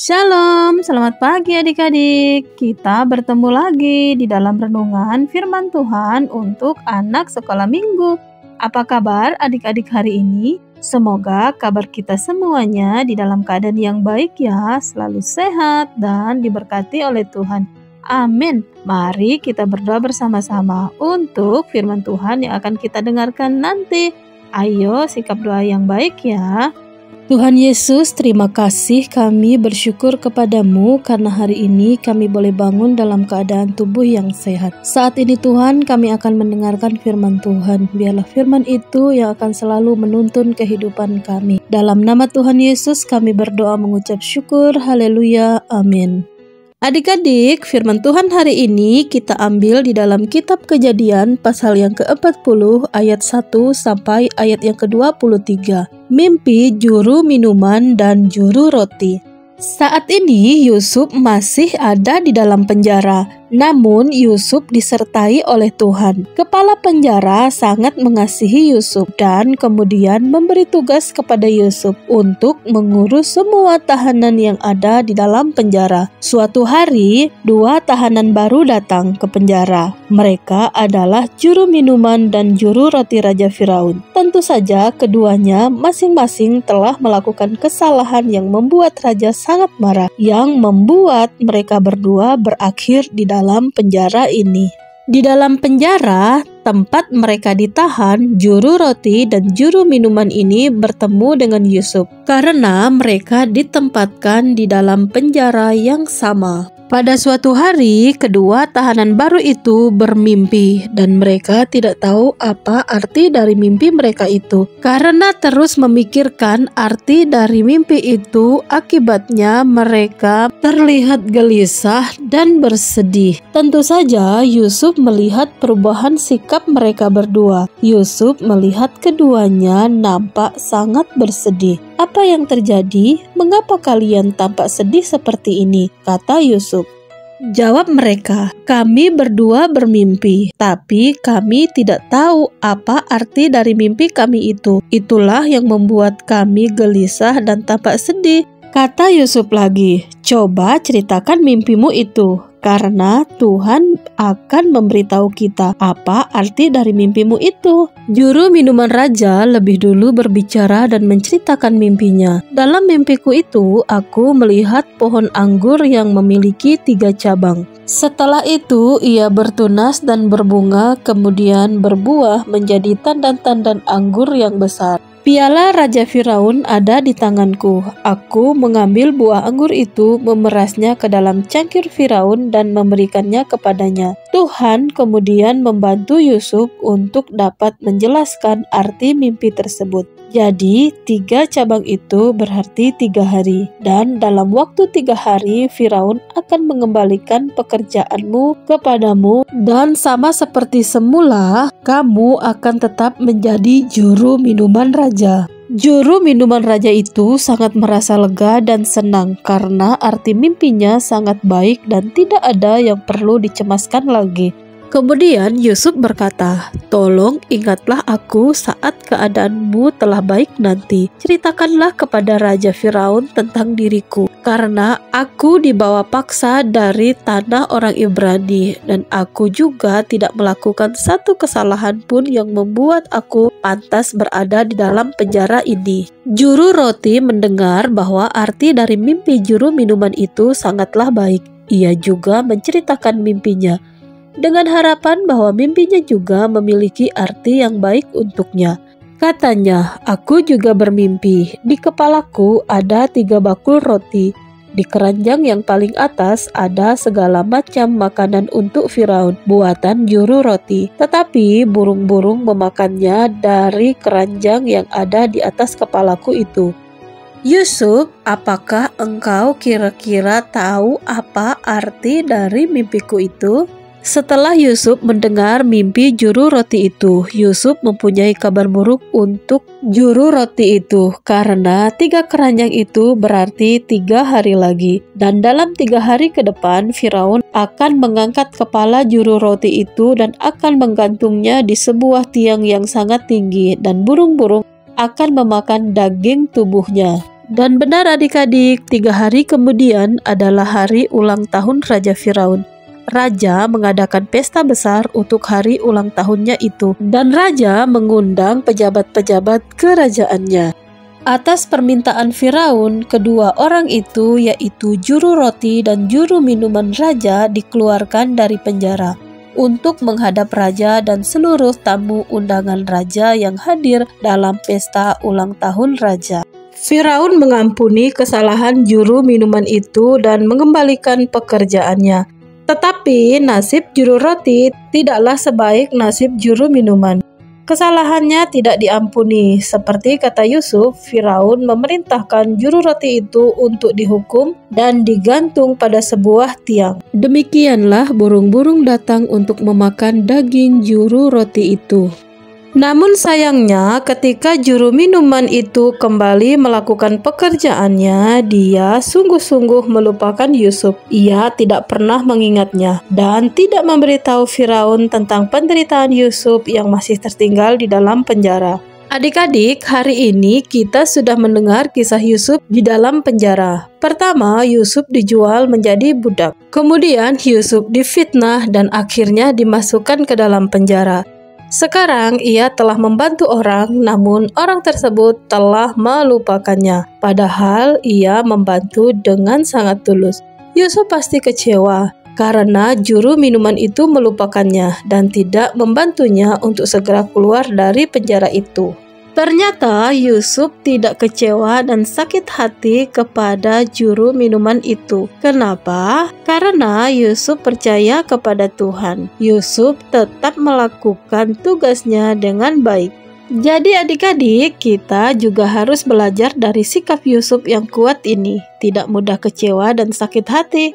Shalom, selamat pagi adik-adik. Kita bertemu lagi di dalam renungan firman Tuhan untuk anak sekolah minggu. Apa kabar adik-adik hari ini? Semoga kabar kita semuanya di dalam keadaan yang baik ya, selalu sehat dan diberkati oleh Tuhan. Amin. Mari kita berdoa bersama-sama untuk firman Tuhan yang akan kita dengarkan nanti. Ayo sikap doa yang baik ya. Tuhan Yesus, terima kasih, kami bersyukur kepadamu karena hari ini kami boleh bangun dalam keadaan tubuh yang sehat. Saat ini Tuhan, kami akan mendengarkan firman Tuhan. Biarlah firman itu yang akan selalu menuntun kehidupan kami. Dalam nama Tuhan Yesus kami berdoa mengucap syukur. Haleluya. Amin. Adik-adik, firman Tuhan hari ini kita ambil di dalam kitab Kejadian pasal yang ke-40 ayat 1 sampai ayat yang ke-23. Mimpi juru minuman dan juru roti. Saat ini Yusuf masih ada di dalam penjara, namun Yusuf disertai oleh Tuhan. Kepala penjara sangat mengasihi Yusuf dan kemudian memberi tugas kepada Yusuf untuk mengurus semua tahanan yang ada di dalam penjara. Suatu hari, dua tahanan baru datang ke penjara. Mereka adalah juru minuman dan juru roti Raja Firaun. Tentu saja keduanya masing-masing telah melakukan kesalahan yang membuat Raja sangat marah, yang membuat mereka berdua berakhir di dalam penjara ini. Di dalam penjara, tempat mereka ditahan, juru roti dan juru minuman ini bertemu dengan Yusuf karena mereka ditempatkan di dalam penjara yang sama. Pada suatu hari, kedua tahanan baru itu bermimpi dan mereka tidak tahu apa arti dari mimpi mereka itu. Karena terus memikirkan arti dari mimpi itu, akibatnya mereka terlihat gelisah dan bersedih. Tentu saja Yusuf melihat perubahan sikap mereka berdua. Yusuf melihat keduanya nampak sangat bersedih. Apa yang terjadi? Mengapa kalian tampak sedih seperti ini? Kata Yusuf. Jawab mereka, kami berdua bermimpi, tapi kami tidak tahu apa arti dari mimpi kami itu. Itulah yang membuat kami gelisah dan tampak sedih. Kata Yusuf lagi, coba ceritakan mimpimu itu, karena Tuhan akan memberitahu kita apa arti dari mimpimu itu. Juru minuman raja lebih dulu berbicara dan menceritakan mimpinya. Dalam mimpiku itu, aku melihat pohon anggur yang memiliki 3 cabang. Setelah itu, ia bertunas dan berbunga, kemudian berbuah menjadi tandan-tandan anggur yang besar. Piala Raja Firaun ada di tanganku. Aku mengambil buah anggur itu, memerasnya ke dalam cangkir Firaun dan memberikannya kepadanya. Tuhan kemudian membantu Yusuf untuk dapat menjelaskan arti mimpi tersebut. Jadi 3 cabang itu berarti 3 hari. Dan dalam waktu 3 hari Firaun akan mengembalikan pekerjaanmu kepadamu, dan sama seperti semula kamu akan tetap menjadi juru minuman raja. Juru minuman raja itu sangat merasa lega dan senang karena arti mimpinya sangat baik dan tidak ada yang perlu dicemaskan lagi. Kemudian Yusuf berkata, tolong ingatlah aku saat keadaanmu telah baik nanti. Ceritakanlah kepada Raja Firaun tentang diriku, karena aku dibawa paksa dari tanah orang Ibrani, dan aku juga tidak melakukan satu kesalahan pun yang membuat aku pantas berada di dalam penjara ini. Juru roti mendengar bahwa arti dari mimpi juru minuman itu sangatlah baik. Ia juga menceritakan mimpinya, dengan harapan bahwa mimpinya juga memiliki arti yang baik untuknya. Katanya, aku juga bermimpi. Di kepalaku ada 3 bakul roti. Di keranjang yang paling atas ada segala macam makanan untuk Firaun, buatan juru roti. Tetapi burung-burung memakannya dari keranjang yang ada di atas kepalaku itu. Yusuf, apakah engkau kira-kira tahu apa arti dari mimpiku itu? Setelah Yusuf mendengar mimpi juru roti itu, Yusuf mempunyai kabar buruk untuk juru roti itu, karena 3 keranjang itu berarti 3 hari lagi. Dan dalam 3 hari ke depan, Firaun akan mengangkat kepala juru roti itu dan akan menggantungnya di sebuah tiang yang sangat tinggi, dan burung-burung akan memakan daging tubuhnya. Dan benar adik-adik, 3 hari kemudian adalah hari ulang tahun Raja Firaun. Raja mengadakan pesta besar untuk hari ulang tahunnya itu, dan Raja mengundang pejabat-pejabat kerajaannya. Atas permintaan Firaun, kedua orang itu, yaitu juru roti dan juru minuman Raja, dikeluarkan dari penjara untuk menghadap Raja dan seluruh tamu undangan Raja yang hadir dalam pesta ulang tahun Raja. Firaun mengampuni kesalahan juru minuman itu dan mengembalikan pekerjaannya. Tetapi nasib juru roti tidaklah sebaik nasib juru minuman. Kesalahannya tidak diampuni. Seperti kata Yusuf, Firaun memerintahkan juru roti itu untuk dihukum dan digantung pada sebuah tiang. Demikianlah burung-burung datang untuk memakan daging juru roti itu. Namun sayangnya, ketika juru minuman itu kembali melakukan pekerjaannya, dia sungguh-sungguh melupakan Yusuf. Ia tidak pernah mengingatnya dan tidak memberitahu Firaun tentang penderitaan Yusuf yang masih tertinggal di dalam penjara. Adik-adik, hari ini kita sudah mendengar kisah Yusuf di dalam penjara. Pertama, Yusuf dijual menjadi budak. Kemudian Yusuf difitnah dan akhirnya dimasukkan ke dalam penjara. Sekarang ia telah membantu orang, namun orang tersebut telah melupakannya. Padahal ia membantu dengan sangat tulus. Yusuf pasti kecewa karena juru minuman itu melupakannya dan tidak membantunya untuk segera keluar dari penjara itu. Ternyata Yusuf tidak kecewa dan sakit hati kepada juru minuman itu. Kenapa? Karena Yusuf percaya kepada Tuhan. Yusuf tetap melakukan tugasnya dengan baik. Jadi adik-adik, kita juga harus belajar dari sikap Yusuf yang kuat ini. Tidak mudah kecewa dan sakit hati,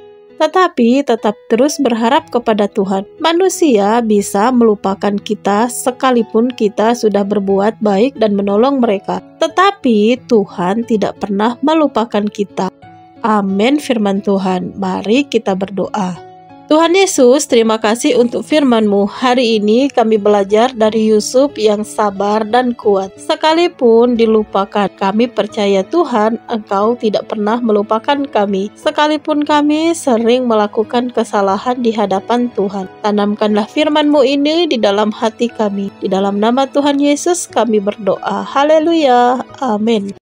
tetapi tetap terus berharap kepada Tuhan. Manusia bisa melupakan kita sekalipun kita sudah berbuat baik dan menolong mereka. Tetapi Tuhan tidak pernah melupakan kita. Amin firman Tuhan. Mari kita berdoa. Tuhan Yesus, terima kasih untuk firman-Mu. Hari ini kami belajar dari Yusuf yang sabar dan kuat. Sekalipun dilupakan, kami percaya Tuhan, Engkau tidak pernah melupakan kami. Sekalipun kami sering melakukan kesalahan di hadapan Tuhan. Tanamkanlah firman-Mu ini di dalam hati kami. Di dalam nama Tuhan Yesus kami berdoa. Haleluya. Amin.